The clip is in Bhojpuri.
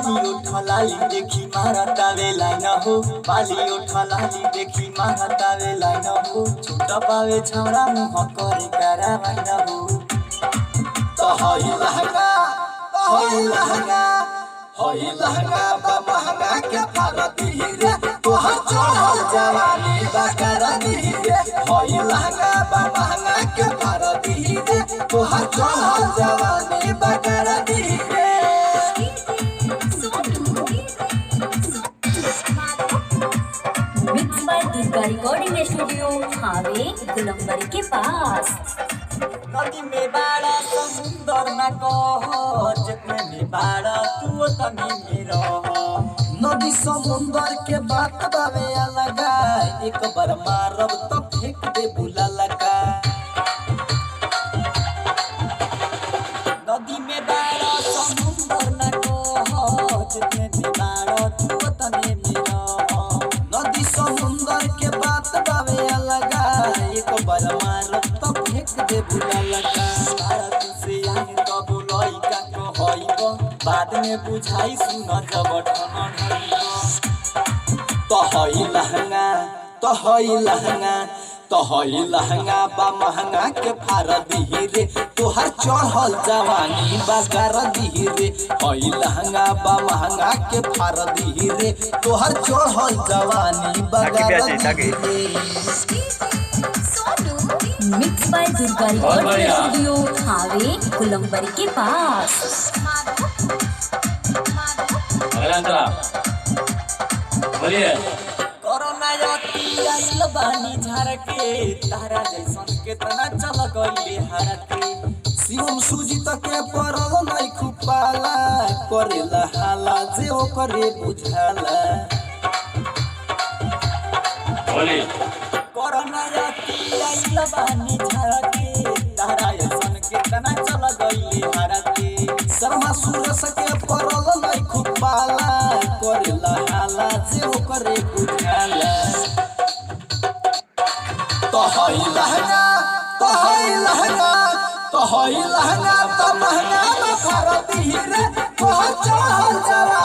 बाली उठलाली देखी मारता वेला न हो बाली उठलाली देखी मारता वेला न हो छोटा पावे छौरा मुह करे करावा न हो तो हई लहंगा बा महंगा के फारती रे तोहर चढ़ल जवानी बकर दी रे हई लहंगा बा महंगा के फारती रे तोहर चढ़ल जवानी बकर दी रे mix by Durga recording studio हावे गुलंबर के पास। नदी में बाड़ा समुंदर न कह जितने में बाड़ा तू तनी में रह नदी समुंदर के बात बावे अलग एक बार मारब तो फेंक दे बुला लगा नदी में बाड़ा समुंदर न कह जितने में बाड़ा तू तनी में रह नदी समुंदर के बात बावे अलग एक बार मारब तो फेंक दे बुला लगा तुसे आए तो बुलाई का कहइब बाद में बुझाई सुन जब ठन तो हई लहंगा बा महंगा के फार दी रे तोहर चढ़ल जवानी बगर दी रे हई लहंगा बा महंगा के फार दी रे तोहर चढ़ल जवानी बगर दी रे mix by Durga recording studio हावे गुलंबर के पास। कोरोना याती आइल बानी झाड़ के तारा जैसन केतना चल गइले हारते शिवम सुजीत के परल नै खुपाला करेला हाला जे ओकरे बुझाला कोरोना याती आइल बानी झाड़ के तारा जैसन केतना चल गइले हारते शर्मा सूरज के परल नै खुपाला करेला हाला जे ओकरे बुझाला तो हई लहंगा तो महंगा में फारती रे तोहर चढ़ल जवानी